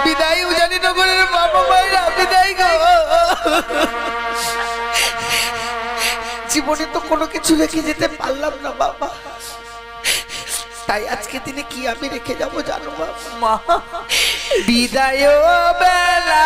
বিদায় উজানি নগরের বাবা মায়েরা বিদায় গো। জীবনে তো কোনো কিছু রেখে যেতে পারলাম না বাবা, তাই আজকে দিনে কি আমি রেখে যাবো জানো মা? বিদায় বেলা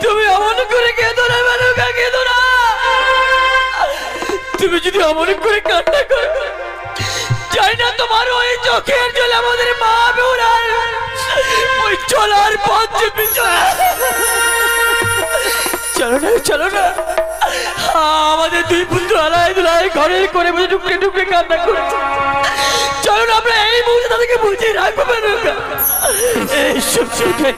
তুমি অমন করে কেঁদো না মেনকা, কেঁদো না। তুমি যদি অমন করে কান্না করো, চাই না তোমার ওই চোখের জল আমাদের মা বেউরার ওই চলার পথ চলো না, চলো না। আমাদের দুই পুত্র আলাই দুলাই ঘরের করে বসে টুকরে টুকরে কান্না করছে। চলো না, আমরা এই মুহূর্তে তাদেরকে বুঝিয়ে রাখবো মেনকা। এইসব চোখে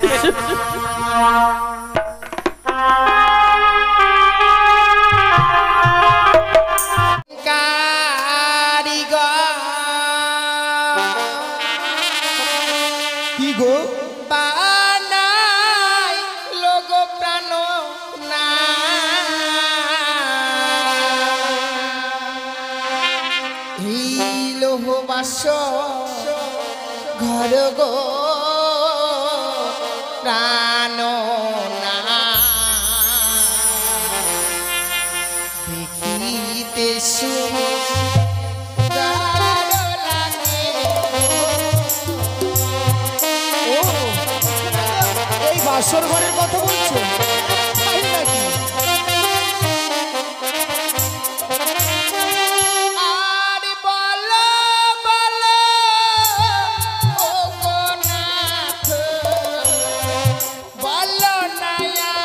কি গো বানাই লোক প্রাণ না লোহ বাস ঘর গো প্রাণ না দেখিতে সুন্দর লাগে ও এই বাসর ঘরের কথা বলছো তাই নাকি আর বলো বলো ও গো নাথ বলো নয়া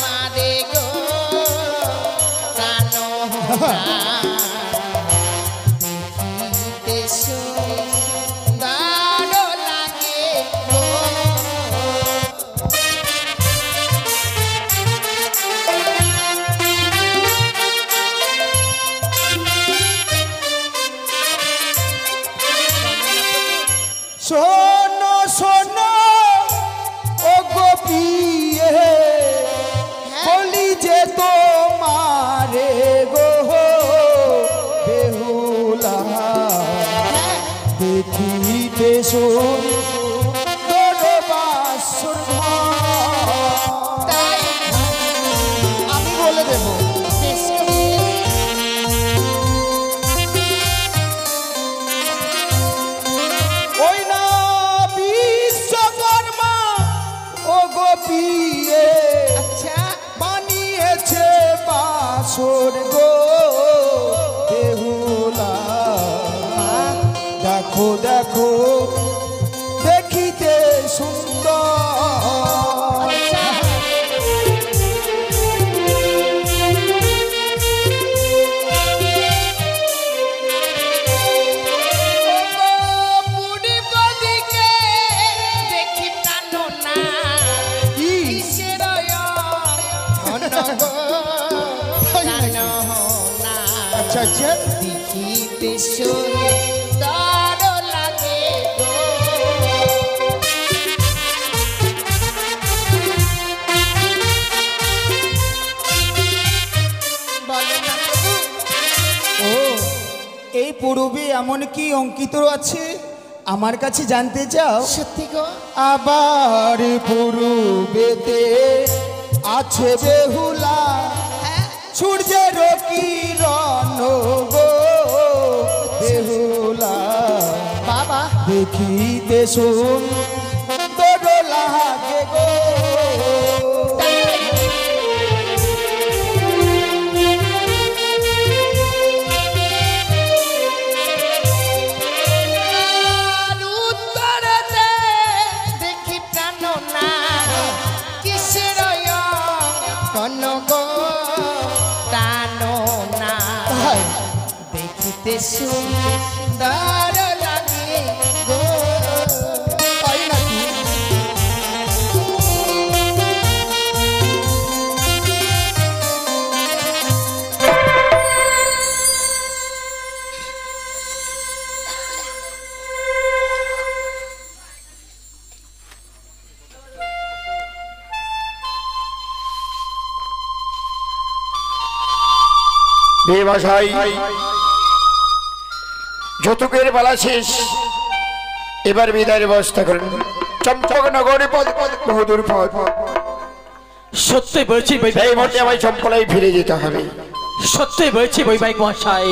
মারে গো প্রাণ দেখিতে সুন্দর লাগে গো শোনো শোনো ও গোপিয়ে বলি যে তোমারে গো বেহুলা দেখিতে সুন্দর বাসর ঘর। তাই আমি বলে দেব ওই না বিশ্বকর্মা ও গোপিয়ে আচ্ছা বানিয়েছে বাসর গো বেহুলা দেখো দেখো দেখিতে সুন্দর বুড়ি বদিকে দেখি প্রাণ না কি কিসের ধন গো প্রাণ না আচ্ছা আচ্ছা দেখিতে সুন্দর লাগে গো বলো না প্রভু ও এই পূর্বে এমন কি অঙ্কিত আছে আমার কাছে জানতে চাও সত্যি গো আবার পূর্বেতে আছে বেহুলা সূর্যের কিরণ গো বেহুলা বাবা দেখিতে সুন্দর লাগে গো আর উত্তরতে দেখি প্রাণ না কিসের কোন গো প্রাণ না তাই দেখিতে সুন্দর লাগে গো তাই নাকি দেবাশাই যতকের বেলা শেষ এবার বিদায়ের ব্যবস্থা করেন চম্পকনগরে পদ বহুদূর পথ সত্যি বলছি সেই বৈবাহিক মতে আমায় চম্পলাই ফিরে যেতে হবে সত্যি বলছি বৈবাহিক মশাই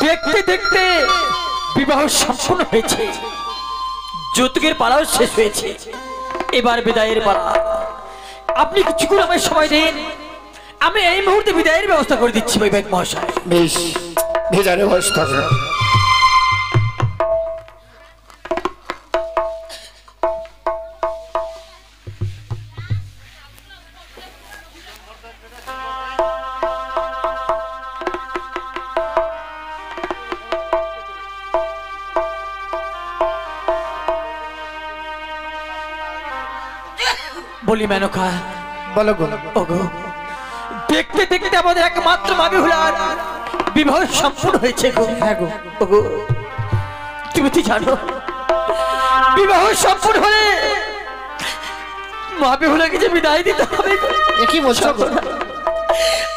দেখতে দেখতে বিবাহ সম্পূর্ণ হয়েছে যৌতুকের পালাও শেষ হয়েছে এবার বিদায়ের পালা আপনি কিছুক্ষণ আমায় সময় দিন আমি এই মুহূর্তে বিদায়ের ব্যবস্থা করে দিচ্ছি বৈবাহিক মহাশয় বেশ বিদায়ের ব্যবস্থা করেন বলি মেনকা বলো গো ওগো দেখতে দেখতে আমাদের একমাত্র মাবি হলার বিবাহ সম্পূর্ণ হয়েছে গো হ্যাঁ গো ওগো তুমি তো জানো বিবাহ সম্পূর্ণ হলে মা বেহুলাকে যে বিদায় দিতে হবে। কি বলছো?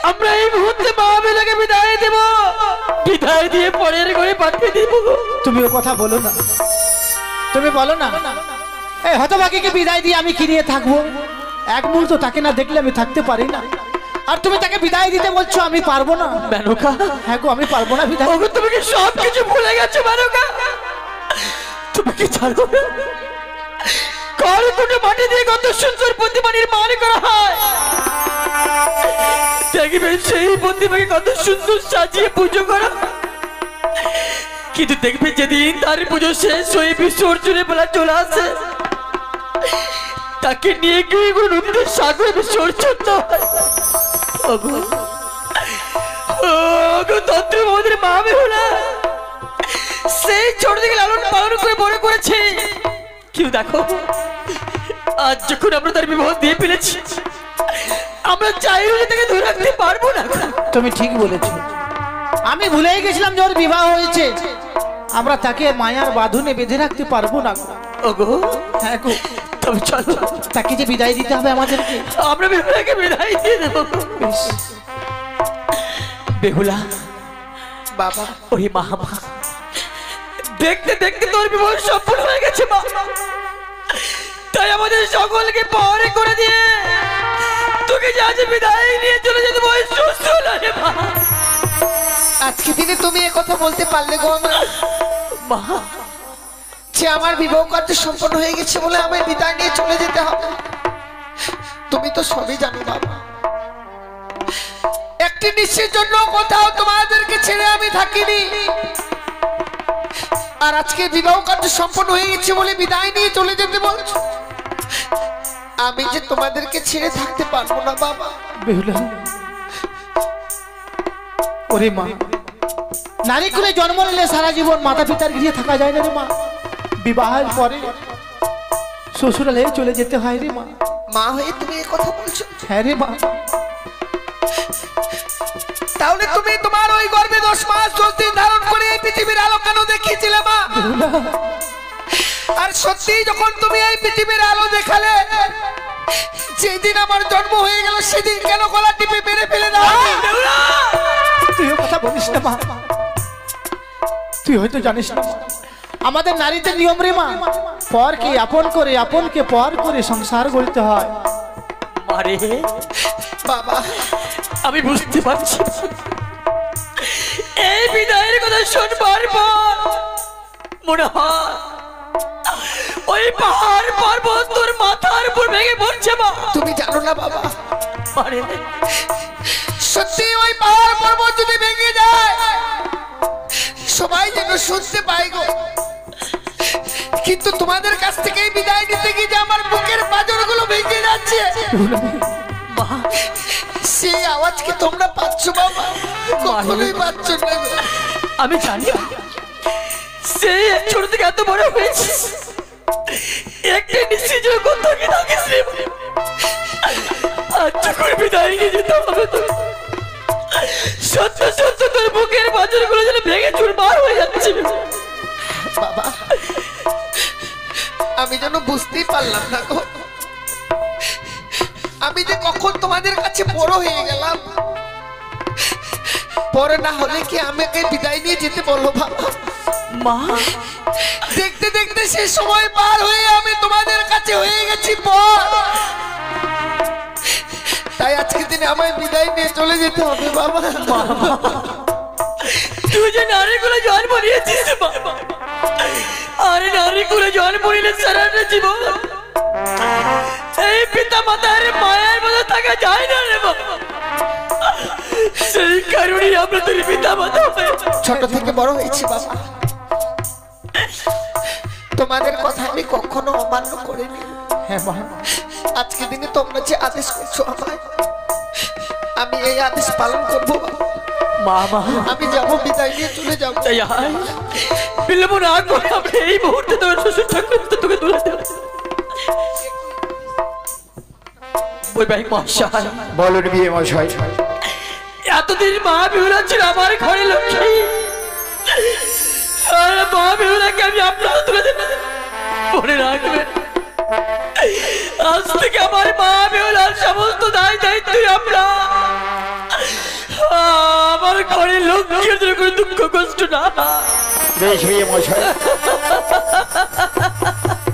আমরা এই মুহূর্তে মা বেহুলাকে বিদায় দেব, বিদায় দিয়ে পরের ঘরে পাঠিয়ে দেব। তুমি ও কথা বলো না, তুমি বলো না। এই হতভাগীকে বিদায় দিয়ে আমি কি নিয়ে থাকবো? এক মুহূর্ত তাকে না দেখলে আমি থাকতে পারি না। আর তুমি তাকে বিদায় দিতে বলছো, আমি পারবো না। মেনকা, হ্যাঁ গো, আমি পারবো না বিদায়। ওগো তুমি কি সব কিছু ভুলে গেছো মেনকা? তুমি কি জানো কার কোটে মাটি দিয়ে কত সুন্দর প্রতিমা নির্মাণ করা হয়? দেখবেন সেই প্রতিমাকে কত সুন্দর সাজিয়ে পুজো করা, কিন্তু দেখবেন যেদিন তার পুজো শেষ হয়ে বিসর্জনের বেলা চলে আসে, তাকে নিয়ে গিয়ে নদীতে সাগরে বিসর্জন দেওয়া হয়। ওগো ওগো তন্ত্র আমাদের মা বেহুলা সেই ছোট থেকে লালন পালন করে বড় করেছে। কেউ দেখো আজ যখন আমরা তার বিবাহ দিয়ে ফেলেছি, আমরা চাইলে তাকে ধরে রাখতে পারবো না। তুমি ঠিক বলেছো, আমি ভুলেই গেছিলাম যে ওর বিবাহ হয়েছে। আমরা তাকে মায়ার বাঁধনে বেঁধে রাখতে পারবো না। ওগো হ্যাঁ গো, তবে চলো তাকে যে বিদায় দিতে হবে আমাদেরকে। আমরা বেহুলাকে বিদায় দিয়ে দেবো। বেহুলা বাবা, ওই মা, দেখতে দেখতে তোর বিবাহ সম্পূর্ণ হয়ে গেছে মা। তাই আমাদের সকলকে পরে করে দিয়ে তোকে যে আজ বিদায় নিয়ে চলে যেতে সুস্থ লাগে মা। আজকে দিনে তুমি এ কথা বলতে পারলে গো মা, যে আমার বিবাহ কার্য সম্পন্ন হয়ে গেছে বলে আমায় বিদায় নিয়ে চলে যেতে হবে। তুমি তো সবই জানো বাবা, একটি নিশ্চিত জন্য কোথাও তোমাদেরকে ছেড়ে আমি থাকিনি। আর আজকে বিবাহ কার্য সম্পন্ন হয়ে গেছে বলে বিদায় নিয়ে চলে যেতে বলছো, আমি যে তোমাদেরকে ছেড়ে থাকতে পারবো না বাবা। বেহুলা, ওরে মা, নারী কুলে জন্ম নিলে সারা জীবন মাতা পিতার গৃহে থাকা যায় না রে মা। বিবাহের পরে শ্বশুরালে চলে যেতে হয় রে মা। মা হয়ে তুমি এই কথা বলছো? হ্যাঁ রে মা। তাহলে তুমি তোমার ওই গর্ভে 10 মাস 10 দিন ধারণ করে এই পৃথিবীর আলো কেন দেখিয়েছিলে মা? আর সত্যি যখন তুমি এই পৃথিবীর আলো দেখালে, যেদিন আমার জন্ম হয়ে গেল সেদিন কেন গলা টিপে মেরে ফেলে দাও? তুই কথা বলিস না মা, তুই হয়তো জানিস না আমাদের নারীতে নিয়ম রে মা, পরকে আপন করে আপনকে পর করে সংসার গড়তে হয়। মারে বাবা, আমি বুঝতে পারছি এই বিদায়ের কথা শুনবার পর মনে হয় ওই পাহাড় পর্বত তোর মাথার উপর ভেঙে পড়ছে মা। তুমি জানো না বাবা, মারে সত্যি ওই পাহাড় পর্বত যদি ভেঙে যায় সবাই যেন শুনতে পাই গো, কিন্তু তোমাদের কাছ থেকে বিদায় নিতে গিয়ে যে আমার বুকের পাঁজরগুলো ভেঙে যাচ্ছে, মা সেই আওয়াজ কি তোমরা পাচ্ছ বাবা? কখনোই পাচ্ছ না। আমি জানি সেই ছোট থেকে এত বড় হয়েছে, একটা নিশ্চিত কোথাও থাকিস রে। আজ যখন বিদায় নিয়ে যেতে হবে তো সত্য সত্য তোর বুকের পাঁজরগুলো যেন ভেঙে চুরমার হয়ে যাচ্ছে বাবা। আমি যেন বুঝতেই পারলাম না গো, আমি যে কখন তোমাদের কাছে বড় হয়ে গেলাম। পরে না হলে কি আমাকে বিদায় নিয়ে যেতে বলো বাবা? মা, দেখতে দেখতে সে সময় পার হয়ে আমি তোমাদের কাছে হয়ে গেছি পর। তাই আজকে দিনে আমায় বিদায় নিয়ে চলে যেতে হবে বাবা। তুই যে নারীগুলো জন্ম নিয়েছিস বাবা, আরে নারীগুলো জন্ম নিলে সারাটা জীবন এই পিতা মাতার মায়ের মতো থাকা যায় না রে বাবা। সেই কারণে আমরা তোর পিতা মাতা ছোট থেকে বড় হয়েছি বাবা, তোমাদের কথা আমি কখনো অমান্য করিনি। হ্যাঁ মা, আজকে দিনে তোমরা যে আদেশ করছো আমায়, আমি এই আদেশ পালন করবো মা। মা, আমি যাবো, বিদায় নিয়ে চলে যাবো। বিলম্ব না করে আমরা এই মুহূর্তে তোর শ্বশুর ঠাকুর তোকে তুলে দেব। ওই ভাই মশাই, বলুন বিয়ে মশাই। এতদিন মা বেহুলা ছিল আমার ঘরে লক্ষ্মী, আর আমার মা বেহুলাকে আমি আপনার তুলে দেব, মনে রাখবেন আজ থেকে আমার মা বেহুলার সমস্ত দায় দায়িত্বই আমরা। আমার ঘরে লক্ষ্মীর জন্য কোনো দুঃখ কষ্ট না। বেশ বিয়ে মশাই,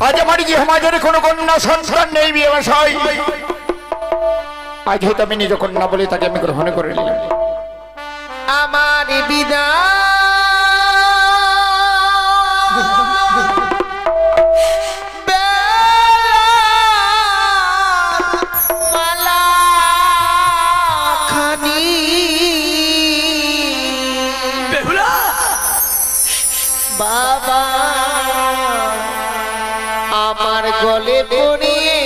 আজ আমার কি সমাজের কোনো কন্যা সন্তান নেই বিয়ে মশাই। আজ হয়তো আমি নিজ কন্যা বলে তাকে আমি গ্রহণ করে নিলাম। আমার বিদায় বাবা আমার গলে পড়িয়ে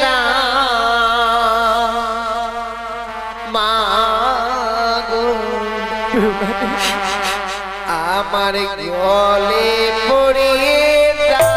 না মা গো, আমার গলে পড়িয়ে না।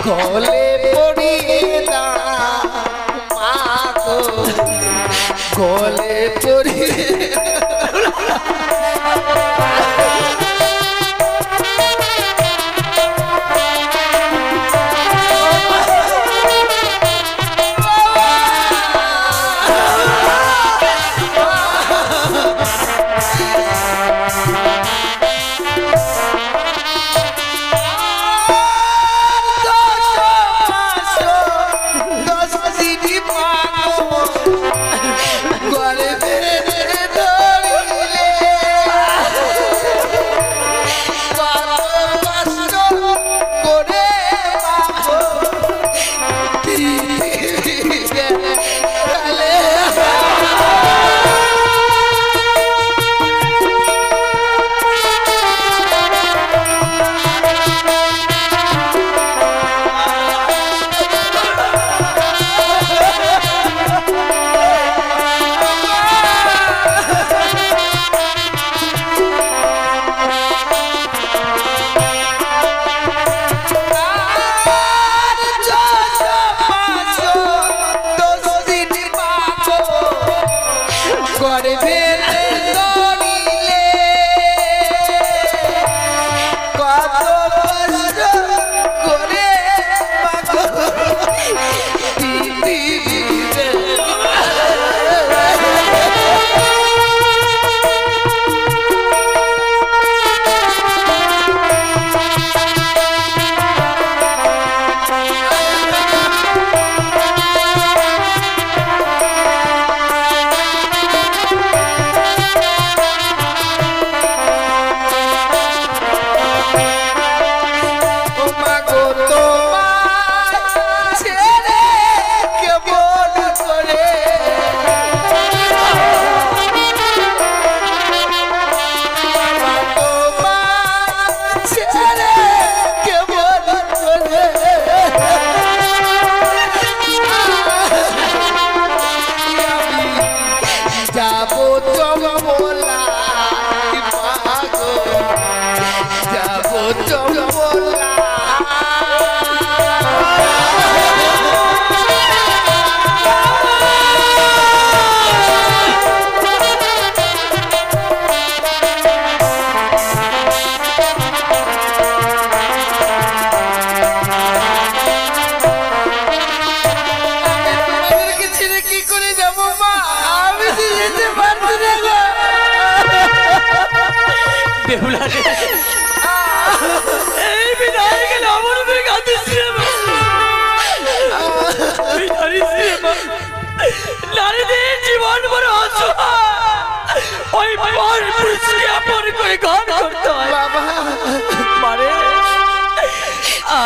গলে পড়িয়ে না মা গো, গলে পড়িয়ে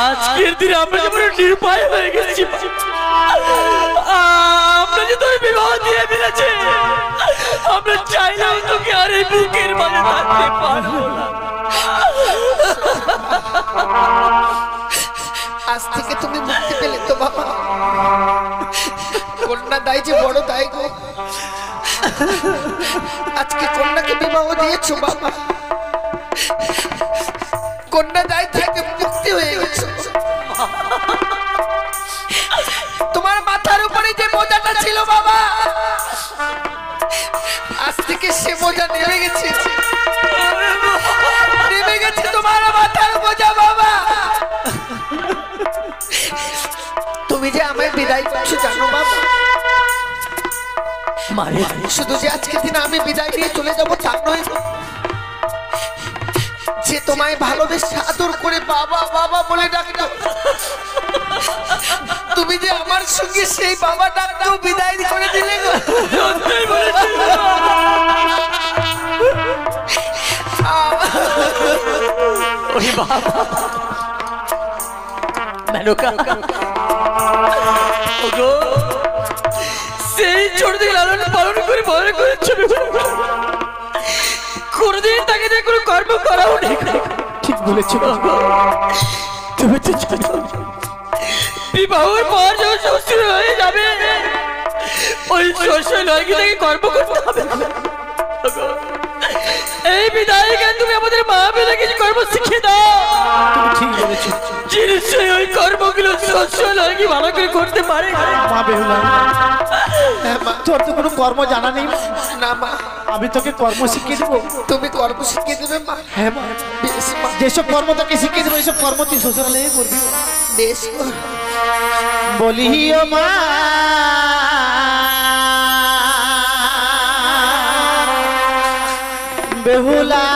আজকের দিনে আমরা যেমন নিরুপায় হয়ে গেছি, আমরা যে তোর বিবাহ দিয়ে ফেলেছি, আমরা চাইলেও তোকে আর এই বুকের মাঝে থাকতে পারবো না। আজ থেকে তুমি মুক্তি পেলে তো বাবা। কন্যা দায় যে বড় দায় গো। আজকে কন্যাকে বিবাহ দিয়েছো বাবা, কন্যা দায় থেকে মুক্তি হয়ে গেছো। তোমার মাথার উপরে যে বোঝাটা ছিল বাবা, আজ থেকে সে বোঝা নেমে গেছে, নেমে গেছে তোমার মাথার বোঝা বাবা। তুমি যে আমায় বিদায় করছো জানো বাবা? মারে শুধু যে আজকে দিন আমি বিদায় নিয়ে চলে যাবো তা নয়, যে তোমায় ভালোবেসে আদর করে বাবা বাবা বলে ডাকতো, তুমি যে আমার সঙ্গে সেই বাবা ডাকতেও বিদায় করে দিলে গো। ওরে বাবা মেনকা, ওগো সেই ছোট থেকে লালন পালন করে বড় করেছো, কোনদিন তাকে দিয়ে কোনো কর্ম করাও নেই। ঠিক বলেছো। তুমি তো জানো বিবাহের পর যখন শ্বশুর হয়ে যাবে ওই শ্বশুর লয়কে থেকে কর্ম করতে হবে। এই বিদায় কেন তুমি আমাদের মা বেলা কিছু কর্ম শিখিয়ে দাও। তুমি ঠিক বলেছো। নিশ্চয়ই ওই কর্মগুলো শ্বশুর লয়কে ভালো করে করতে পারে। মা বেহুলা, তোর তো কোনো কর্ম জানা নেই। না মা, আমি তোকে কর্ম শিখিয়ে দেবো। তুমি কর্ম শিখিয়ে দেবে মা? হ্যাঁ মা, বেশ মা, যেসব কর্ম তোকে শিখিয়ে দেবো এইসব কর্ম তুই শ্বশুরালয়ে করবি। বেশ মা। বলি ও মা বেহুলা,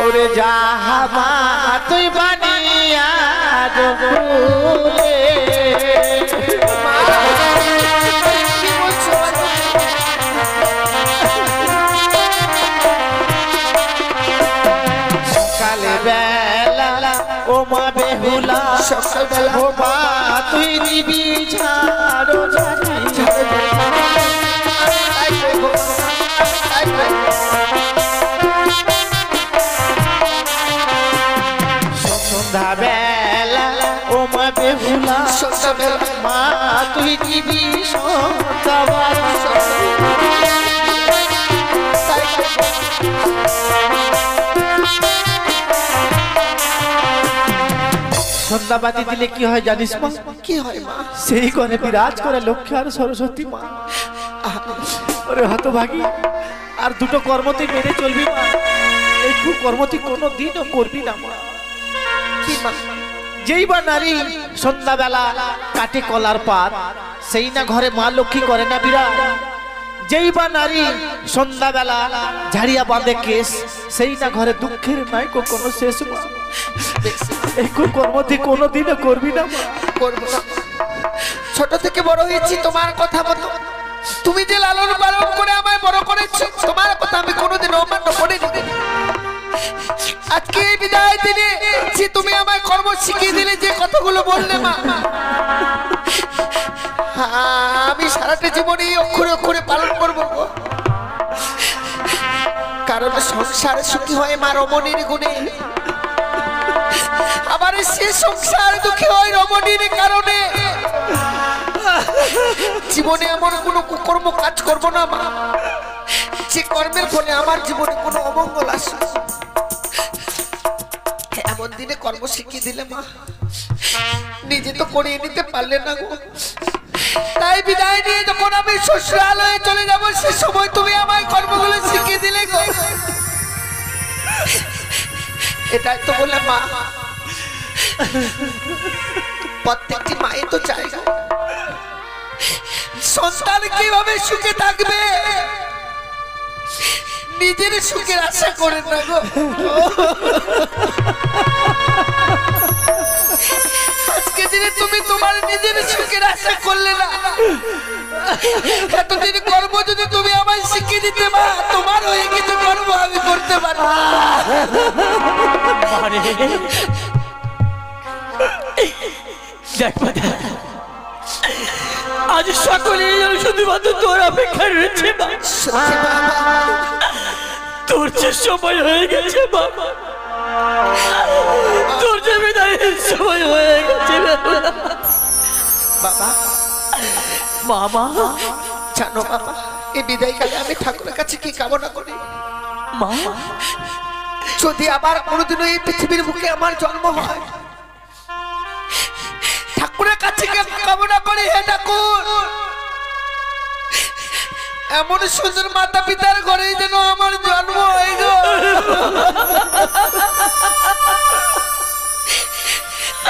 ওরে যাহা তুই বানিয়া ভুলে কি বলছো? সকালে বেলা ও মা বেহুলা, সকালবেলা ও মা তুই দিবি ঝাড়ো ঝাড়ি, সন্ধ্যা বেলা ও মা বেহুলা, সকালবেলা মা তুই দিবি সন্ধ্যাবার, সন্ধ্যাবাতি দিলে কি হয় জানিস মা? কি হয় মা? সেই ঘরে বিরাজ করে লক্ষ্মী আর সরস্বতী মা। ওরে হতভাগী, আর দুটো কর্ম তুই মেনে চলবি মা। এই কর্ম তুই কোনো দিনও করবি না মা। কি মা? যেই বা নারী সন্ধ্যাবেলা কাটে কলার পাত, সেই না ঘরে মা লক্ষ্মী করে না বিরাজ। যেই বা নারী সন্ধ্যাবেলা ঝাড়িয়া বাঁধে কেশ, সেই না ঘরে দুঃখের নাই কোনো শেষ মা। এই কর্ম তুই কোনো দিনও করবি না মা। করবো না। ছোট থেকে বড় হয়েছি তোমার কথা মতো। তুমি যে লালন পালন করে আমায় বড় করেছো, তোমার কথা আমি কোনোদিন অমান্য করিনি। আজকে এই বিদায় দিনে যে তুমি আমায় কর্ম শিখিয়ে দিলে, যে কথাগুলো বললে মা, আমি সারাটা জীবনে এই অক্ষরে অক্ষরে পালন করবো। কারণ সংসারে সুখী হয় মা রমণীর গুণে, আবার সে সংসার দুঃখী হয় রমণীর কারণে। জীবনে এমন কোনো কুকর্ম কাজ করবো না মা, যে কর্মের ফলে আমার জীবনে কোনো অমঙ্গল আসে। এমন দিনে কর্ম শিখিয়ে দিলে মা, নিজে তো করিয়ে নিতে পারলে না গো। তাই বিদায় নিয়ে যখন আমি শ্বশুরালয়ে চলে যাবো, সে সময় তুমি আমায় কর্মগুলো শিখিয়ে দিলে গো। এটাই তো বলে মা, প্রত্যেকটি মাই তো চায় সন্তান কিভাবে সুখে থাকবে, নিজের সুখের আশা করে না গো। আজকে দিনে তুমি তোমার নিজের সুখের আশা করলে না। এতদিন কর্ম যদি তুমি আমায় শিখিয়ে দিতে মা, তোমার হয়ে কিছু কর্ম আমি করতে পারি। দেখ আজ সকলেই যেন শুধুমাত্র তোর অপেক্ষায় রয়েছে মা। সত্যি বাবা, তোর যে সময় হয়ে গেছে বাবা, তোর যে বিদায়ের সময় হয়ে গেছে বাবা মামা। জানো বাবা, এই বিদায়কালে আমি ঠাকুরের কাছে কি কামনা করি, মা যদি আবার কোনোদিনও এই পৃথিবীর বুকে আমার জন্ম হয়, ঠাকুরের কাছে কি কামনা করি, হে ঠাকুর এমন সুন্দর মাতা পিতার ঘরে যেন আমার জন্ম হয় গো।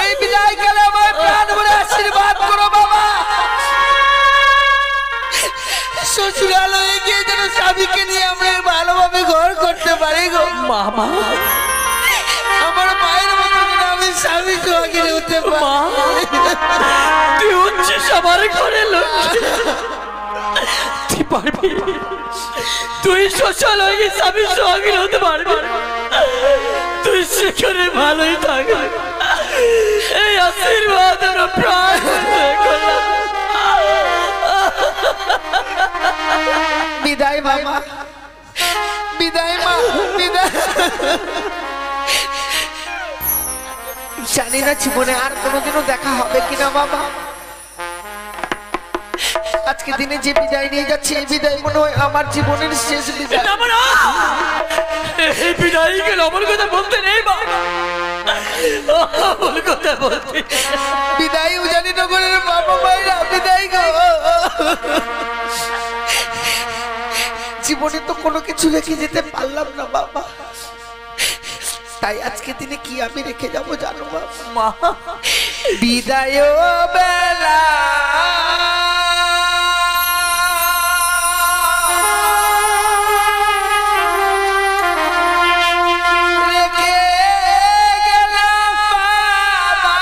এই বিদায়কালে আমার প্রাণ ভরে আশীর্বাদ করো বাবা। শ্বশুরালয়ে গিয়ে যেন স্বামীকে নিয়ে আমরা ভালোভাবে ঘর করতে পারি গো মামা। আমার মায়ের মতো যেন আমি স্বামী সোহাগী হতে মা পারি। তুই হচ্ছিস আমার ঘরে লক্ষ্মী, তুই পারবি, তুই শ্বশুরালয়ে স্বামী সোহাগী হতে পারবি, তুই সেখানে ভালোই থাক, এই আশীর্বাদ আমার প্রাণ করলাম। বিদায় বাবা, বিদায় মা, বিদায়। জানি না জীবনে আর কোনোদিনও দেখা হবে কিনা বাবা। আজকে দিনে যে বিদায় নিয়ে যাচ্ছি, এই বিদায় মনে হয় আমার জীবনের শেষ বিদায়। এই বিদায় গেল আমার কথা বলতে নেই বাবা, আমার কথা বলতে। বিদায় উজানি নগরের বাবা মায়েরা বিদায় গো। জীবনে তো কোনো কিছু রেখে যেতে পারলাম না বাবা, তাই আজকে দিনে কি আমি রেখে যাব জানো বাবা? মা বিদায় বেলা রেখে গেলাম বাবা।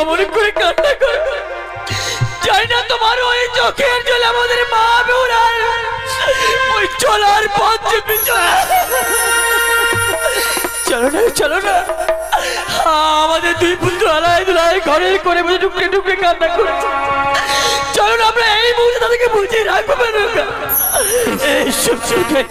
অমন করে কান্না করে? জানি না তোমার ওই চোখের জল আমাদের মা বেউরার ওই চলার পথ চেপে চলো না, চলো না। আমাদের দুই পুত্র আলাই দুলাই ঘরের করে বসে টুকরে টুকরে কান্না করছে। চলো না, আমরা এই মুহূর্তে তাদেরকে বুঝিয়ে রাখবো না। এইসব চোখে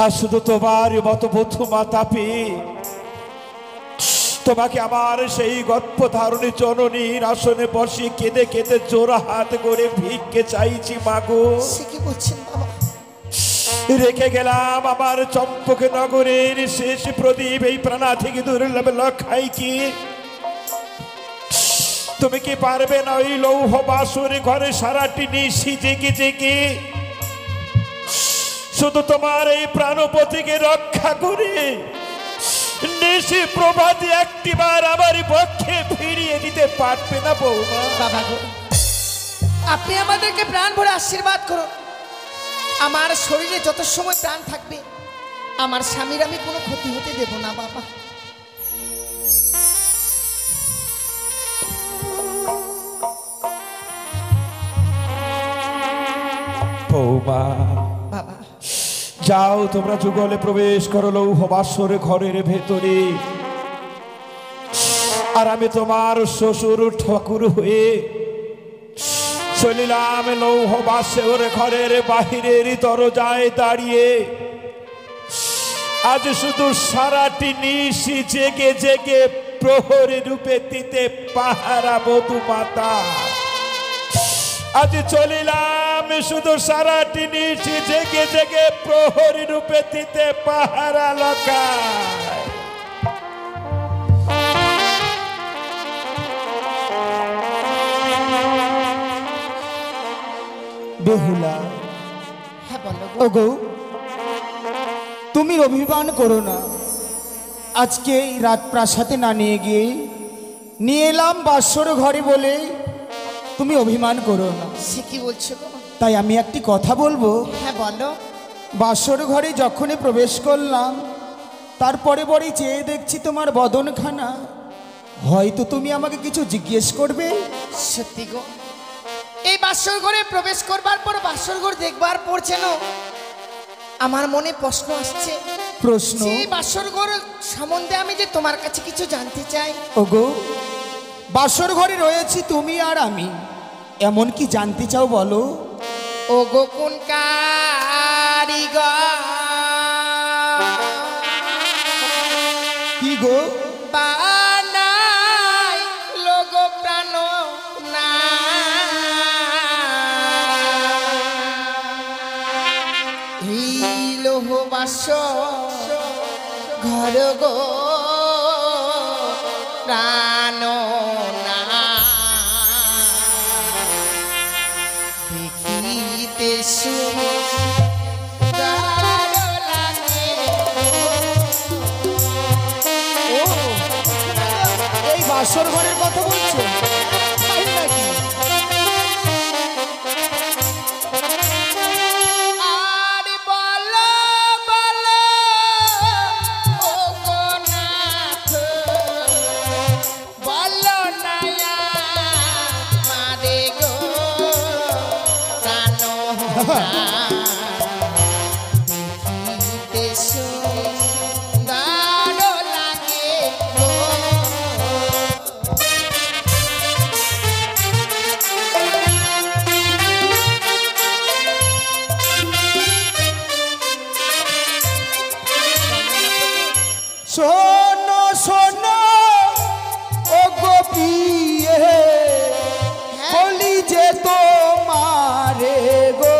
আর শুধু তোমার মতো বধূ মাতা পেয়ে তোমাকে আমার সেই গর্ভধারণী জননীর আসনে বসে কেঁদে কেঁদে জোড়া হাত করে ভিক্ষে চাইছি মাগো। সে কি বলছেন বাবা? রেখে গেলাম আমার চম্পক নগরের শেষ প্রদীপ এই প্রাণা থেকে দুর্লভ লক্ষাই কি তুমি কি পারবে না ওই লৌহ বাসুর ঘরে সারাটি নিশি জেগে জেগে শুধু তোমার এই প্রাণপতিকে রক্ষা করে নিশি প্রভাতী একটিবার আমার পক্ষে ফিরিয়ে দিতে পারবে না বৌমা? বাবা গো, আপনি আমাদেরকে প্রাণ ভরে আশীর্বাদ করুন। আমার শরীরে যত সময় প্রাণ থাকবে আমার স্বামীর আমি কোনো ক্ষতি হতে দেব না বাবা। বৌমা বাবা যাও, তোমরা যুগলে প্রবেশ করো লৌহ বাসর ঘরের ভেতরে। আর আমি তোমার শ্বশুর ঠাকুর হয়ে চলিলাম লৌহ বাসর ঘরের বাহিরের দরজায় দাঁড়িয়ে। আজ শুধু সারাটি নিশি জেগে জেগে প্রহরী রূপে দিতে পাহারা বধূ মাতা। আজ চলিলাম শুধু সারাটি নিশি জেগে জেগে প্রহরী রূপে দিতে পাহারা লকায়। বেহুলা, হ্যাঁ বলো গো। ওগো তুমি অভিমান করো না। আজকে এই রাজপ্রাসাদে না নিয়ে গিয়ে নিয়ে এলাম বাসর ঘরে বলে তুমি অভিমান করো না। সে কি বলছো গো? তাই আমি একটি কথা বলবো। হ্যাঁ বলো। বাসর ঘরে যখনই প্রবেশ করলাম তারপরে পরেই চেয়ে দেখছি তোমার বদনখানা। হয়তো তুমি আমাকে কিছু জিজ্ঞেস করবে। সত্যি গো, এই বাসর ঘরে প্রবেশ করবার পর বাসর ঘর দেখবার পর যেন আমার মনে প্রশ্ন আসছে। প্রশ্ন? এই বাসর ঘর সম্বন্ধে আমি যে তোমার কাছে কিছু জানতে চাই। ওগো, বাসর ঘরে রয়েছি তুমি আর আমি, এমন কি জানতে চাও বলো? ও গো কোন কারিগর কি গো? বানাই লোগো প্রাণ না এই লোহ বাসর ঘর গো প্রাণ না দেখিতে সুন্দর লাগে। ও, এই বাসর ঘরের কথা বলছো? তাই নাকি? আর বলো বলো ও গো নাথ, বলো নয়া মারে গো প্রাণ দেখিতে সুন্দর লাগে গো। শোনো শোনো ও গোপিয়ে, বলি যে তোমারে গো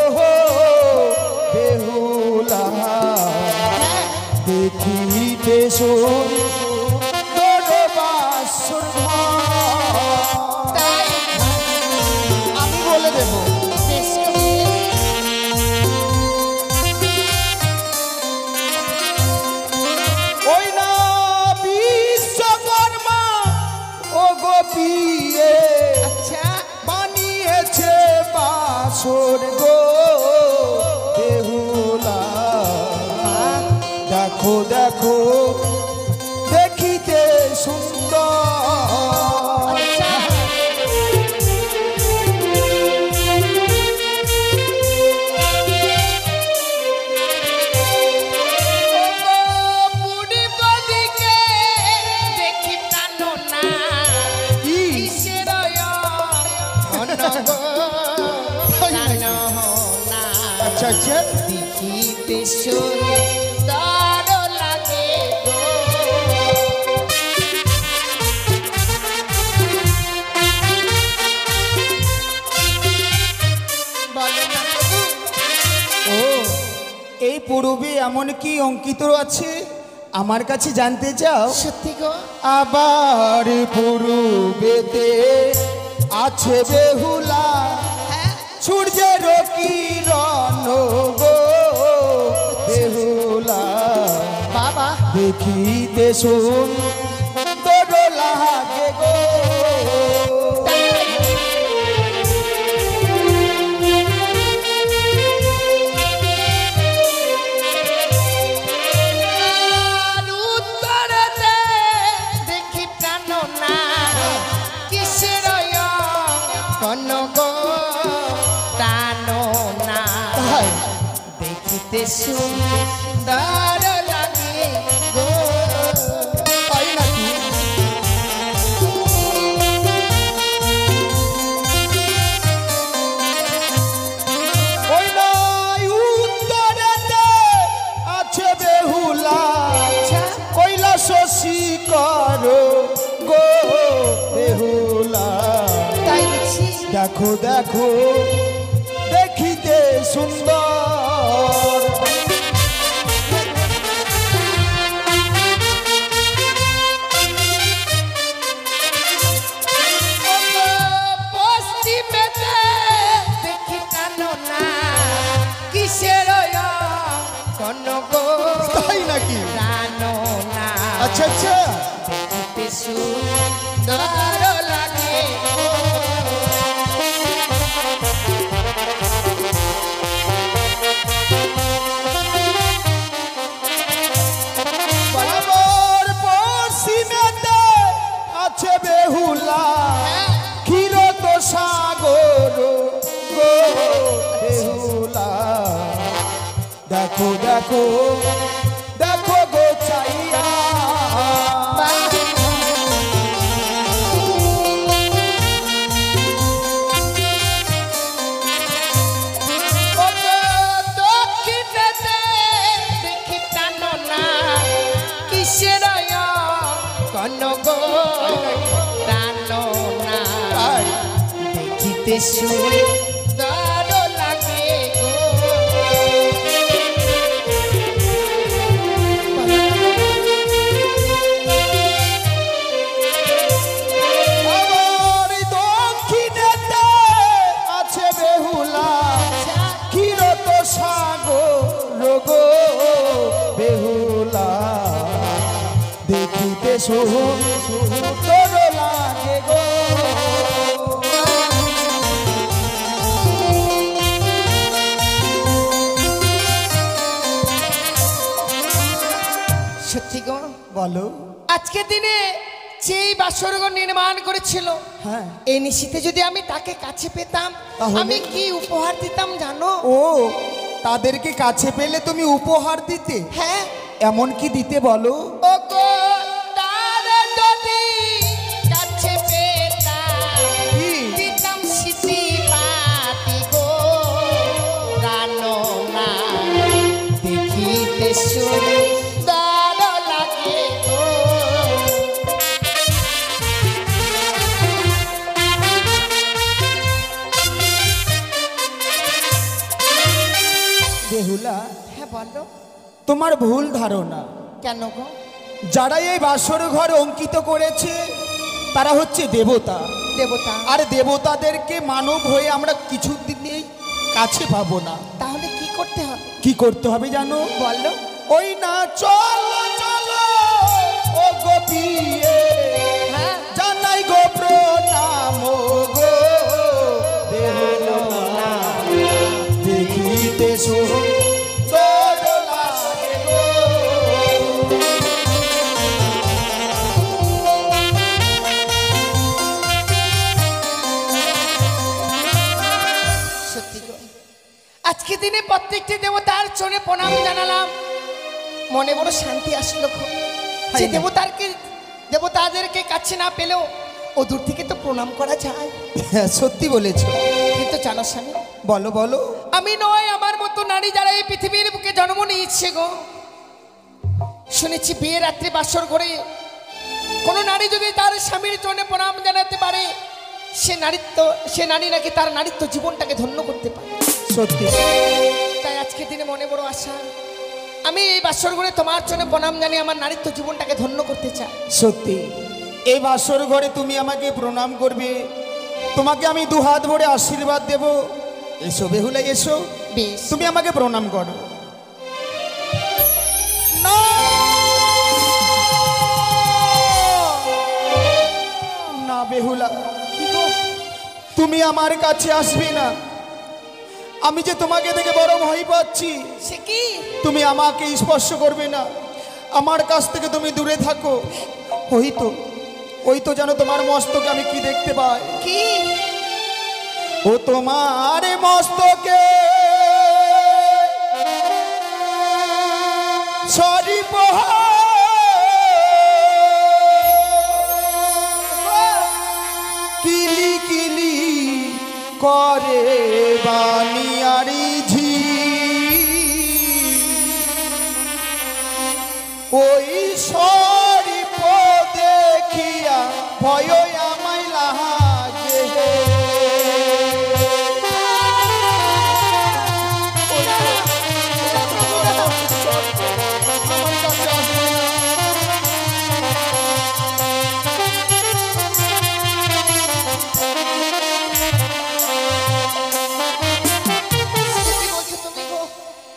বেহুলা দেখিতে সুন্দর বাসর ঘর। তাই আমি বলে দেবো। ওই না বিশ্বকর্মা ও গোপিয়ে আচ্ছা বানিয়েছে বাসর গো বেহুলা দেখো দেখো দেখিতে সুন্দর। আচ্ছা আচ্ছা দেখিতে সুন্দর লাগে গো। বলো না প্রভু। ও এই পূর্বে এমন কি অঙ্কিত আছে আমার কাছে জানতে চাও? সত্যি গো। আবার পূর্বেতে আছে বেহুলা সূর্যের কিরণ গো বেহুলা বাবা দেখিতে সুন্দর লাগে গো। উত্তরতে দেখি প্রাণ না কিসের কোন গো প্রাণ না দেখিতে সুন্দর লাগে গো। তাই নাকি? ওই নাই উত্তরেতে আছে বেহুলা কইলা শশী করো গো বেহুলা তাই দেখছি দেখো দেখো দেখিতে সুন্দর। পশ্চিমেতে দেখি প্রাণ না কিসের কোন গো তাই নাকি? প্রাণ না আচ্ছা আচ্ছা দেখিতে সুন্দর লাগে। বরাবর পশ্চিমেতে আছে বেহুলা ক্ষীরত সাগর গো বেহুলা দেখো দেখো দেখো গো চাইয়া দক্ষিণেতে দেখি প্রাণ না কিসের কোন গো প্রাণ না দেখিতে সুন্দর লাগে গো। আমার দক্ষিণেতে আছে বেহুলা ক্ষীরত সাগর গো বেহুলা দেখিতে সুন্দর লাগে গো। সত্যি গো। বলো। আজকের দিনে যেই বাসরঘর নির্মাণ করেছিল হ্যাঁ এই নিশিতে যদি আমি তাকে কাছে পেতাম তাহলে? আমি কি উপহার দিতাম জানো? ও তাদেরকে কাছে পেলে তুমি উপহার দিতে? হ্যাঁ এমন কি দিতে বলো? ও গো তার যদি কাছে পেতাম কি? দিতাম সিটি পাতি গো প্রাণ না দেখিতে সুন্দর লাগে গো। বেহুলা হ্যাঁ বলো। তোমার ভুল ধারণা। কেন গো? যারা এই বাসর ঘর অঙ্কিত করেছে তারা হচ্ছে দেবতা দেবতা। আর দেবতাদেরকে মানব হয়ে আমরা কিছুদিনেই কাছে পাবো না। তাহলে কি করতে হবে? কি করতে হবে জানো? বলো। ওই না চলো চলো ও গোপিয়ে হ্যাঁ জানাই গো প্রণাম গো বেহুলা দেখিতে সুন্দর লাগে গো। আজকে দিনে প্রত্যেকটি দেবতার চরণে প্রণাম জানালাম, মনে বড় শান্তি আসলো। যে দেবতাদেরকে কাছে না পেলেও ও দূর থেকে তো প্রণাম করা যায়। হ্যাঁ, সত্যি বলেছ। কিন্তু জানো স্বামী, বলো বলো। আমি নয়, আমার মতো নারী যারা এই পৃথিবীর বুকে জন্ম নিয়েছে গো, শুনেছি বিয়ে রাত্রে বাসর ঘরে কোনো নারী যদি তার স্বামীর চরণে প্রণাম জানাতে পারে, সে নারী নাকি তার নারীত্ব জীবনটাকে ধন্য করতে পারে। সত্যি। তাই আজকে দিনে মনে বড় আশা, আমি এই বাসর ঘরে তোমার চরণে প্রণাম জানিয়ে আমার নারীত্ব জীবনটাকে ধন্য করতে চাই। সত্যি, এই বাসর ঘরে তুমি আমাকে প্রণাম করবে, তোমাকে আমি দুহাত ভরে আশীর্বাদ দেব। এসো বেহুলা, এসো, বেশ। তুমি আমাকে প্রণাম করো। না বেহুলা, তুমি আমার কাছে আসবে না। আমি যে তোমাকে দেখে বড় ভয় পাচ্ছি। সে কি? তুমি আমাকে স্পর্শ করবে না, আমার কাছ থেকে তুমি দূরে থাকো। ওই তো জানো তোমার মস্তকে আমি কি দেখতে পাই? কি? ও তোমার মস্তকে সরিপ কিলি কিলি করে বানিয়ারি ঝি, ওই সরিপ দেখিয়া ভয় আমায় লাগে।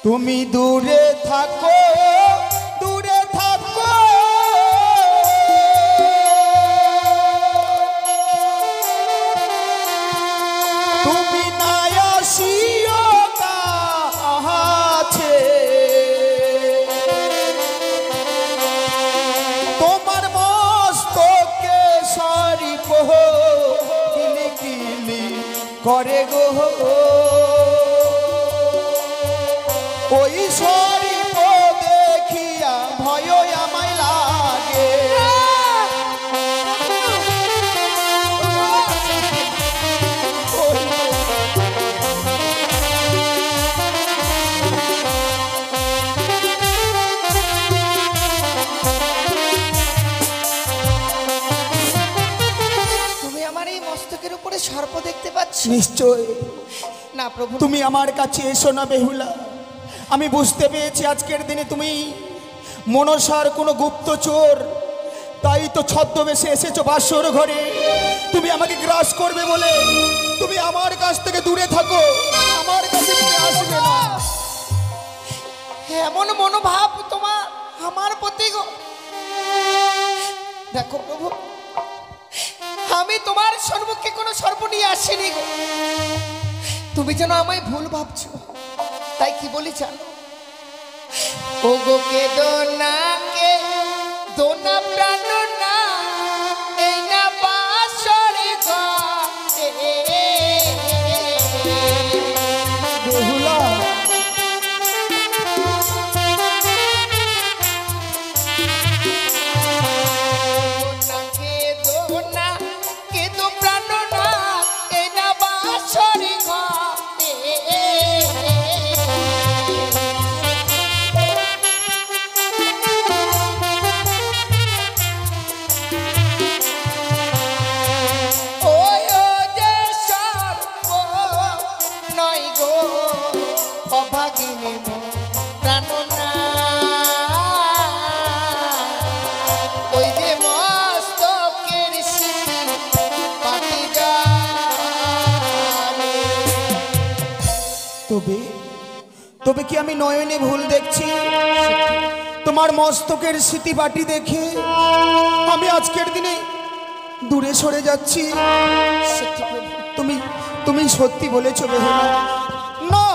তুমি দূরে থাকো, দূরে থাকো, তুমি না আসিও কাছে, তোমার মস্তকে সরিপ কিলি কিলি করে গো, ওই সরিপ দেখিয়া ভয় আমায় লাগে। তুমি আমার এই মস্তকের উপরে সর্প দেখতে পাচ্ছ? নিশ্চয়। না প্রভু, তুমি আমার কাছে এসো না বেহুলা। আমি বুঝতে পেরেছি আজকের দিনে তুমি মনসার কোনো গুপ্তচোর, তাই তো ছদ্মবেশে এসেছো বাসর ঘরে। তুমি আমাকে গ্রাস করবে বলে তুমি আমার কাছ থেকে দূরে থাকো, আমার কাছে তুমি আসবে না। এমন মনোভাব তোমার আমার প্রতি গো। দেখো প্রভু, আমি তোমার সম্মুখে কোনো সর্প নিয়ে আসিনি গো। তুমি যেন আমায় ভুল ভাবছো, তাই কি বলি জানো? ও গো কে দোনা প্রাণ না, এই না বাসরে ঘরে। বেহুলা, কে দো প্রাণ না, এই না বাসরে ঘরে। তবে কি আমি নয়নে ভুল দেখছি? তোমার মস্তকের স্মৃতি বাটি দেখে আমি আজকের দিনে দূরে সরে যাচ্ছি। তুমি সত্যি বলেছো বেহুলা। না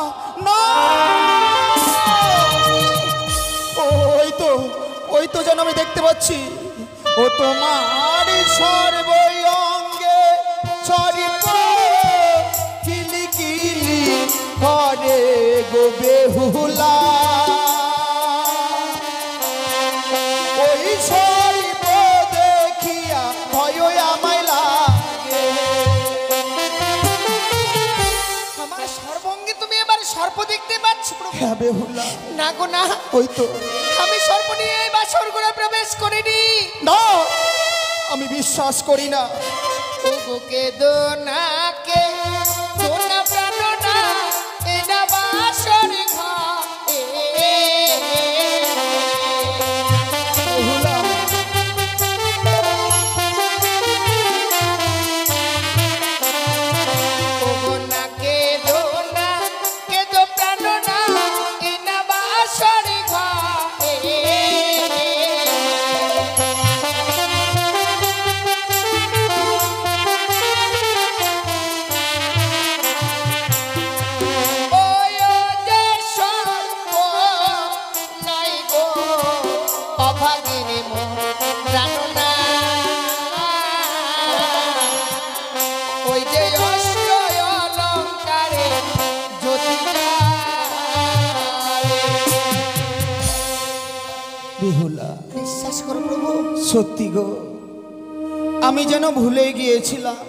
না, ওই তো যেন আমি দেখতে পাচ্ছি, ও তোমার সর্বঙ্গে সরিপ কিলি কিলি করে গো বেহুলা ওই সর্ব দেখিয়া ভয় আমায় লাগে। আমার সর্বঙ্গে তুমি এবার সর্প দেখতে পাচ্ছ প্রভু? হ্যাঁ বেহুলা, না গো না, ওই তো। আমি সর্প নিয়ে এই বাসর ঘরে প্রবেশ করিনি। না, আমি বিশ্বাস করি না। ওগোকে দোনাকে দোনা প্রাণনা এটা বাসর ঘরে। বেহুলা, ওগো নাকে দোনা কে দো প্রাণনা এটা বাসর ঘরে। ওই যে সর্প নাই গো অভাগিনী মোর প্রাণনা। ওই যে অষ্ট অলঙ্কারে জ্যোতি জ্বালে। বেহুলা, বিশ্বাস করো প্রভু, সত্যি গো, আমি যেন ভুলে গিয়েছিলাম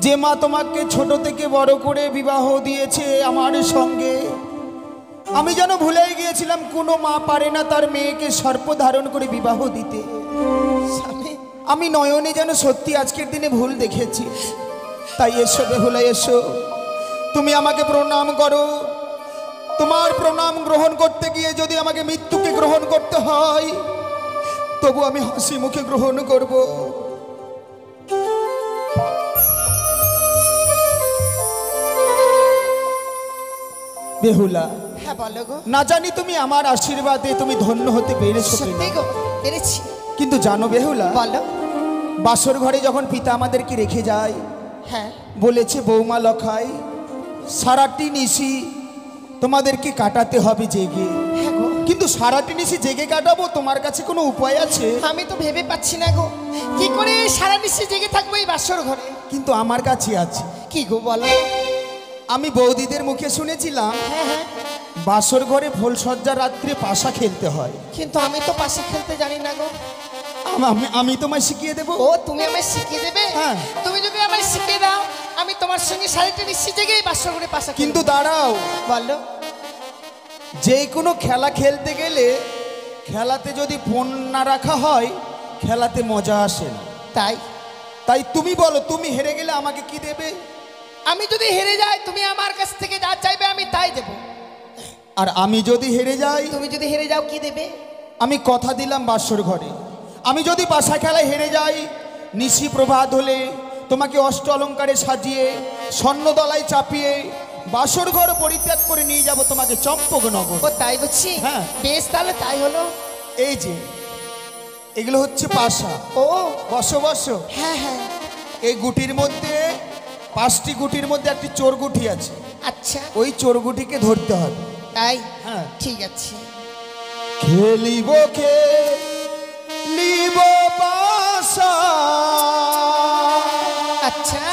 যে মা তোমাকে ছোট থেকে বড় করে বিবাহ দিয়েছে আমার সঙ্গে। আমি যেন ভুলেই গিয়েছিলাম কোনো মা পারে না তার মেয়েকে সর্প ধারণ করে বিবাহ দিতে। স্বামী আমি নয়নে যেন সত্যি আজকের দিনে ভুল দেখেছি। তাই এসো বেহুলা, এসো, তুমি আমাকে প্রণাম করো। তোমার প্রণাম গ্রহণ করতে গিয়ে যদি আমাকে মৃত্যুকে গ্রহণ করতে হয়, তবু আমি হাসি মুখে গ্রহণ করব। বেহুলা, হ্যাঁ বলো গো। না জানি তুমি আমার আশীর্বাদে তুমি ধন্য হতে পেরেছো সত্যি কিনা। গো, পেরেছি। কিন্তু জানো বেহুলা, বলো। বাসর ঘরে যখন পিতা আমাদেরকে রেখে যায়, হ্যাঁ বলেছে বৌমা লখাই সারাটি নিশি তোমাদেরকে কাটাতে হবে জেগে। হ্যাঁ গো, কিন্তু সারাটি নিশি জেগে কাটাবো, তোমার কাছে কোনো উপায় আছে? আমি তো ভেবে পাচ্ছি না গো, কি করে সারা নিশে জেগে থাকবো এই বাসর ঘরে। কিন্তু আমার কাছে আছে। কি গো বলো। আমি বৌদিদের মুখে শুনেছিলাম হ্যাঁ হ্যাঁ, বাসর ঘরে ফুলসজ্জা রাত্রে পাশা খেলতে হয়। কিন্তু আমি তো পাশে খেলতে জানি না গো। আমি তোমায় শিখিয়ে দেবো। ও তুমি আমায় শিখিয়ে দেবে? হ্যাঁ। তুমি যদি আমায় শিখিয়ে দাও, আমি তোমার সঙ্গে সারিতে নিশ্চয় জেগেই বাসর ঘরে পাশা খেলবো। কিন্তু দাঁড়াও, বলো। যে কোনো খেলা খেলতে গেলে খেলাতে যদি ফোন না রাখা হয়, খেলাতে মজা আসে না। তাই তাই তুমি বলো, তুমি হেরে গেলে আমাকে কি দেবে? আমি যদি হেরে যাই, তুমি আমার কাছ থেকে যা চাইবে আমি তাই দেব। আর আমি যদি হেরে যাই? তুমি যদি হেরে যাও কি দেবে? আমি কথা দিলাম বাসর ঘরে, আমি যদি পাশা খেলায় হেরে যাই, নিশি প্রভাত হলে তোমাকে অষ্ট অলঙ্কারে সাজিয়ে স্বর্ণদলায় চাপিয়ে বাসর ঘর পরিত্যাগ করে নিয়ে যাব তোমাকে চম্পকনগর। ও তাই বুঝছি। হ্যাঁ। বেশ, তাহলে তাই হলো। এই যে এগুলো হচ্ছে পাশা। ও বসো বসো। হ্যাঁ হ্যাঁ, এই গুটির মধ্যে 5টি গুটির মধ্যে একটি চোর গুটি আছে। আচ্ছা ওই চোর গুটিকে ধরতে হবে। তাই, হ্যাঁ। ঠিক আছে। খেলিব খেলিব পাশা, আচ্ছা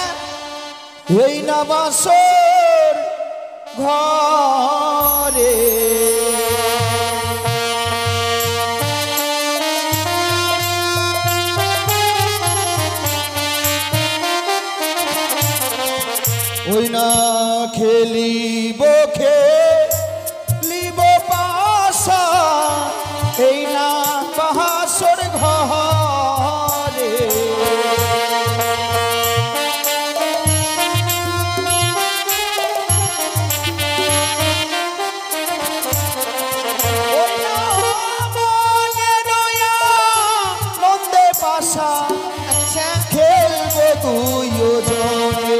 এই না বাসর ঘরে। ওই না খেলিব খেলিব পাশা, এই না বাসর ঘরে। ওই না মনের আনন্দে পাশা, আচ্ছা, খেলবো দুইজনে।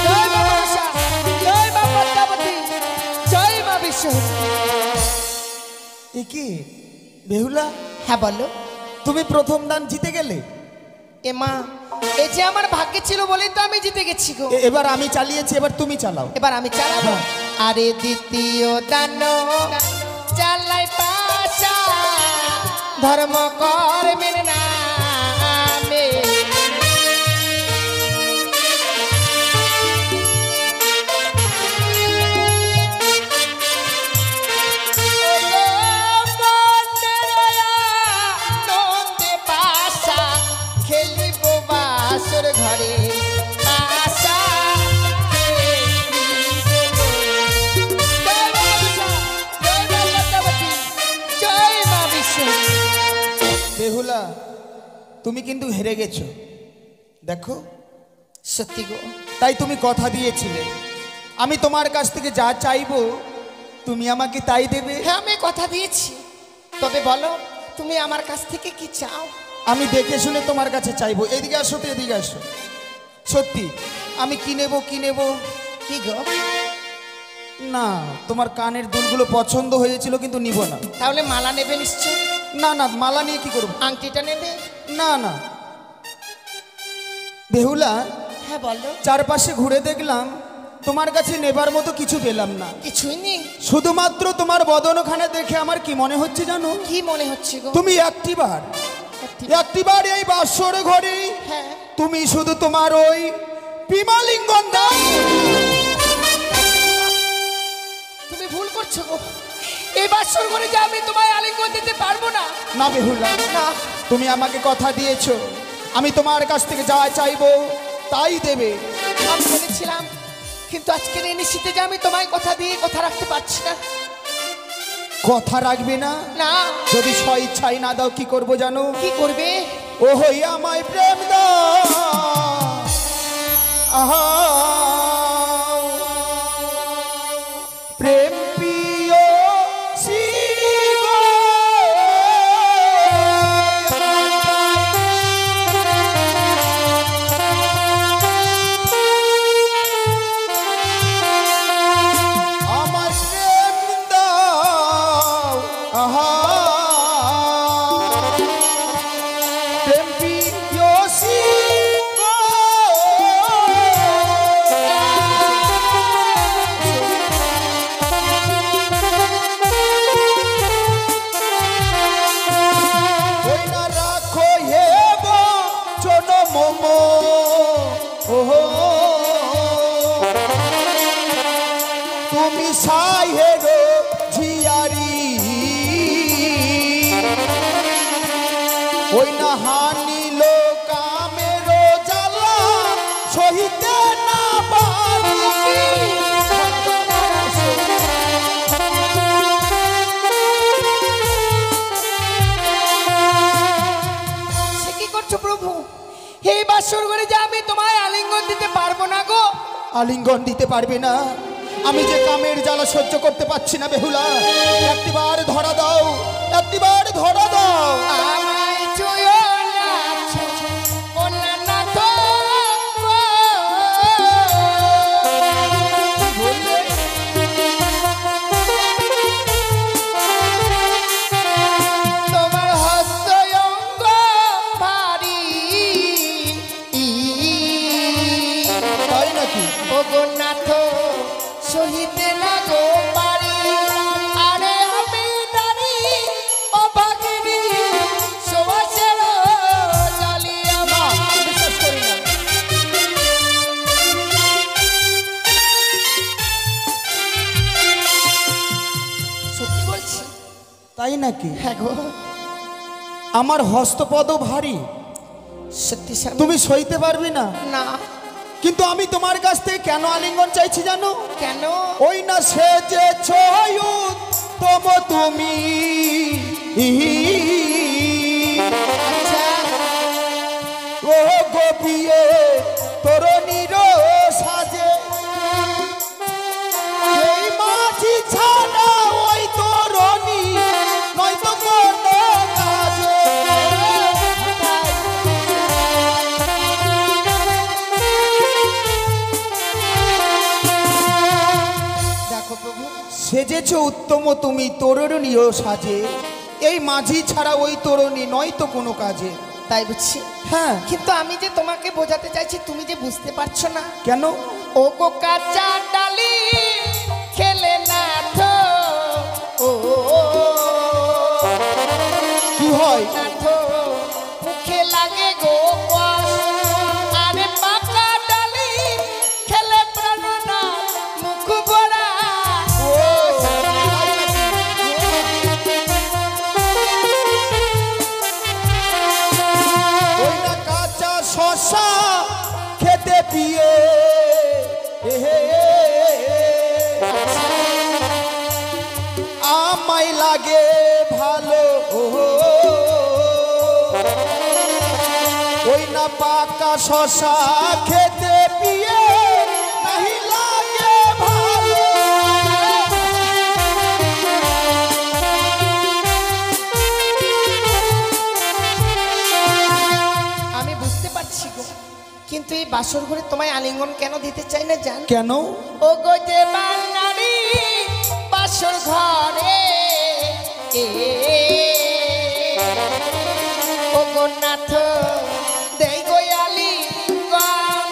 জয় মা মনসা, জয় মা পদ্মাবতী, জয় মা বিশ্বহরী। এ কি বেহুলা, হ্যাঁ বলো। তুমি প্রথম দান জিতে গেলে। এ মা, এই যে আমার ভাগ্যে ছিল বলেই তো আমি জিতে গেছি গো। এবার আমি চালিয়েছি, এবার তুমি চালাও। এবার আমি চালাবো। আরে দ্বিতীয় দান চালাই পাশা, ধর্ম কর্মের নামে তুমি কিন্তু হেরে গেছো। দেখো, সত্যি গো, তাই তুমি কথা দিয়েছিলে আমি তোমার কাছ থেকে যা চাইবো তুমি আমাকে তাই দেবে। হ্যাঁ আমি কথা দিয়েছি, তবে বলো তুমি আমার কাছ থেকে কি চাও? আমি দেখে শুনে তোমার কাছে চাইবো। এদিকে আসো তো, এদিকে আসো। সত্যি আমি কি নেব, কি নেব? কি গো? না, তোমার কানের দুলগুলো পছন্দ হয়েছিল কিন্তু নিব না। তাহলে মালা নেবে নিশ্চয়? না না, মালা নিয়ে কি করব? আংটিটা নেবে? না না। বেহুলা, হ্যাঁ বলো। চারপাশে ঘুরে দেখলাম তোমার কাছে নেবার মতো কিছু পেলাম না। কিছুই নেই? শুধুমাত্র তোমার বদনখানা দেখে আমার কি মনে হচ্ছে জানো? কি মনে হচ্ছে গো? তুমি একটিবার এই বাসর ঘরে হ্যাঁ তুমি শুধু তোমার ওই বিমালিঙ্গন দাও। তুমি ভুল করছো গো, এই বাসর ঘরে যে আমি তোমায় আলিঙ্গন দিতে পারবো না। না বেহুলা, না, তুমি আমাকে কথা দিয়েছো আমি তোমার কাছ থেকে যা চাইবো তাই দেবে। আমি বলেছিলাম, কিন্তু আজকের এই নিশ্চিতে যে আমি তোমায় কথা দিয়ে কথা রাখতে পারছি না। কথা রাখবে না? না। যদি স্বইচ্ছাই না দাও কি করবো জানো? কি করবে? ও হই আমায় প্রেম দাও, আহা প্রেম প্রিয়সী গো। আমার প্রেম দাও, আহা প্রেম প্রিয়সী গো। ওই না রাখো হে বচন মম, ওহো তুমি সাহের ঝিয়ারি। ওই না হানিল কামের জ্বালা সহিতে না পারি। সে কি করছো প্রভু? এই বাসর ঘরে যে আমি তোমায় আলিঙ্গন দিতে পারবো না গো। আলিঙ্গন দিতে পারবে না? আমি যে কামের জ্বালা সহ্য করতে পারছি না বেহুলা, একটিবার ধরা দাও, একটিবার ধরা দাও। আমায় ছুঁয়ো না, ও না না তো গো। কি বললে? তোমার হস্ত অঙ্গ ভারী, তাই নাকি? ও গো নাথ সহিতে না গো পারি। আরে আমি নারী অভাগিনী, সুবাসের জালি আমার। বিশ্বাস করি না। সত্যি বলছি? তাই নাকি? হ্যাঁ গো, আমার হস্তপদ ভারী, সত্যি স্বামী। তুমি সইতে পারবে না। না। কিন্তু আমি তোমার কাছ থেকে কেন আলিঙ্গন চাইছি জানো? কেন? ওই না সে যে তম তুমি আচ্ছা, ও গোপিয়ে তোর নির সাজে এই মাঝি ছাড়া ওই তোরনি নয়তো কোনো কাজে। দেখো প্রভু, সেজেছ উত্তম তুমি তোরণীয় সাজে, এই মাঝি ছাড়া ওই তোরণী নয়তো কোনো কাজে। তাই বুঝছি। হ্যাঁ, কিন্তু আমি যে তোমাকে বোঝাতে চাইছি তুমি যে বুঝতে পারছো না। কেন? ও গো কাঁচা ডালি খেলে না তো, ও কি হয়? না তো মুখে লাগে গো কষ। আরে পাকা ডালি খেলে প্রাণ না মুখ ভরা। ওই না কাঁচা শশা খেতে পিয়ে আমায় লাগে ভালো। পাকা শশা খেতে পিয়ে নাহি লাগে ভালো। আমি বুঝতে পারছি গো, কিন্তু এই বাসর ঘরে তোমায় আলিঙ্গন কেন দিতে চাই না জান? কেন? ও গো যে বাঙালি বাসর ঘরে ও গো নাথ দেই গো আলিঙ্গন,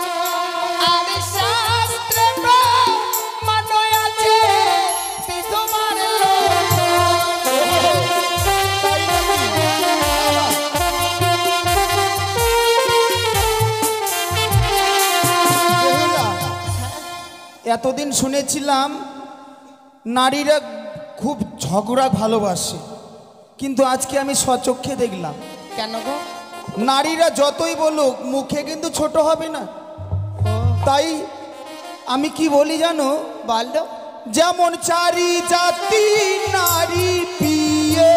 আর শাস্ত্রে প্রমাণ আছে তোমার এতদিন শুনেছিলাম নারীরা খুব ঝগড়া ভালোবাসে, কিন্তু আজকে আমি স্বচক্ষে দেখলাম কেন গো? নারীরা যতই বলুক মুখে কিন্তু ছোট হবে না। তাই আমি কি বলি জানো? বলো। যেমন চারি জাতি নারী পিয়ে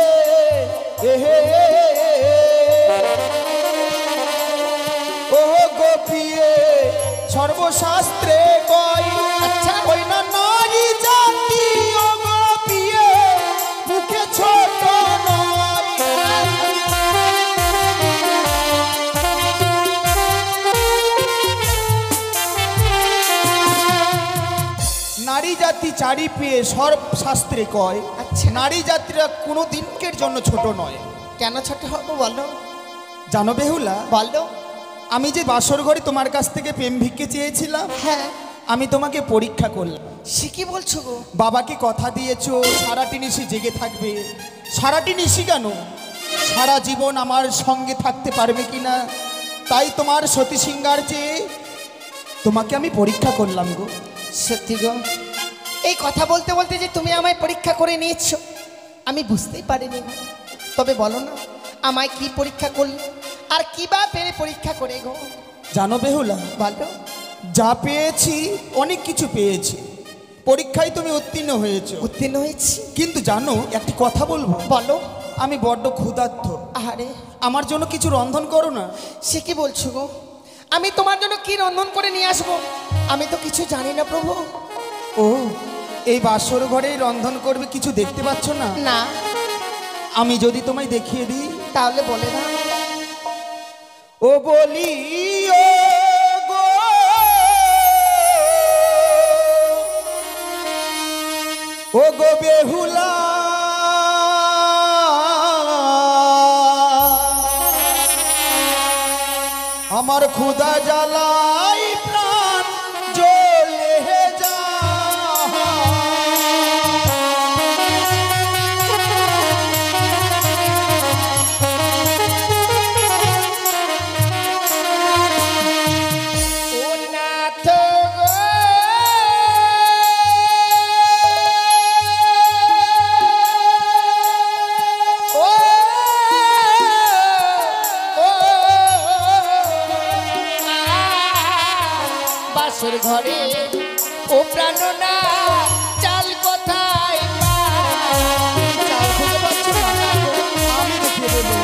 ও গোপিয়ে সর্বশাস্ত্রে কয়, আচ্ছা। ওই না নারী জাতি ও গোপিয়ে মুখে ছোট নয়। নারী জাতি চারি পেয়ে সর্ব শাস্ত্রে কয়, আচ্ছা। নারী জাতিরা কোনো দিনকের জন্য ছোট নয়। কেন ছোট হবো বলো? জানো বেহুলা, বলো। আমি যে বাসর ঘরে তোমার কাছ থেকে প্রেম ভিক্ষে চেয়েছিলাম, হ্যাঁ, আমি তোমাকে পরীক্ষা করলাম। সে কি বলছো গো? বাবাকে কথা দিয়েছো সারাটি নিশি জেগে থাকবে। সারাটি নিশি কেন, সারা জীবন আমার সঙ্গে থাকতে পারবে কিনা, তাই তোমার সতী সিংহার চেয়ে তোমাকে আমি পরীক্ষা করলাম গো। সত্যি গো, এই কথা বলতে বলতে যে তুমি আমায় পরীক্ষা করে নিয়েছো আমি বুঝতেই পারিনি গো। তবে বলো না, আমায় কি পরীক্ষা করলে আর কি বা পেরে পরীক্ষা করে গো? জানো বেহুলা, বলো। যা পেয়েছি অনেক কিছু পেয়েছি, পরীক্ষায় তুমি উত্তীর্ণ হয়েছো। উত্তীর্ণ হয়েছি, কিন্তু জানো একটি কথা বলবো? বলো। আমি বড্ড ক্ষুধার্ত, আরে আমার জন্য কিছু রন্ধন করো না। সে কি বলছো গো? আমি তোমার জন্য কি রন্ধন করে নিয়ে আসবো? আমি তো কিছু জানি না প্রভু। ও, এই বাসর ঘরে রন্ধন করবে কিছু দেখতে পাচ্ছ না? না। আমি যদি তোমায় দেখিয়ে দিই তাহলে বলে দাও। ও বলি ও গো, ও গো বেহুলা, আমার ক্ষুধা জ্বালাই প্রাণ জ্বলে ও নাথ গো, ও বাসর ঘরে ও প্রাণনা চাল কোথায় পাই? চাল খুঁজে পাচ্ছ না? আমি দেখিয়ে দেবো।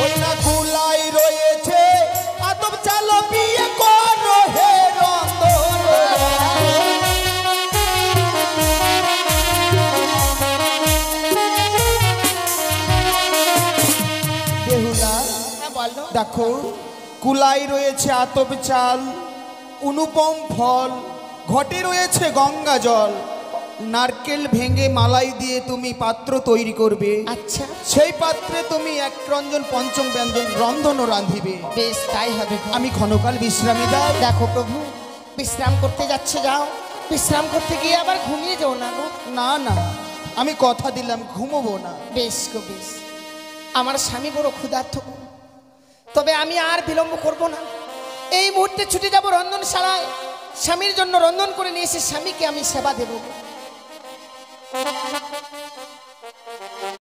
ওই না কুলাই রয়েছে আতপ চালো বিয়ে করো হে রন্ধন। বেহুলা, হ্যাঁ বলো। দেখো কুলাই রয়েছে আতপ চাল, অনুপম ফল, ঘটে রয়েছে গঙ্গা জল, নারকেল ভেঙে মালাই দিয়ে তুমি পাত্র তৈরি করবে। আচ্ছা, সেই পাত্রে তুমি এক রঞ্জন পঞ্চম ব্যঞ্জন রন্ধনও রাঁধিবে। বেশ তাই হবে গো। আমি ক্ষণকাল বিশ্রামী দাও। দেখো প্রভু, বিশ্রাম করতে যাচ্ছে যাও, বিশ্রাম করতে গিয়ে আবার ঘুমিয়ে যাও না গো। না না, আমি কথা দিলাম ঘুমোবো না। বেশ গো বেশ। আমার স্বামী বড় ক্ষুধার্ত গো। তবে আমি আর বিলম্ব করব না, এই মুহূর্তে ছুটে যাব রন্ধনশালায়। স্বামীর জন্য রন্ধন করে নিয়ে এসে স্বামীকে আমি সেবা দেব।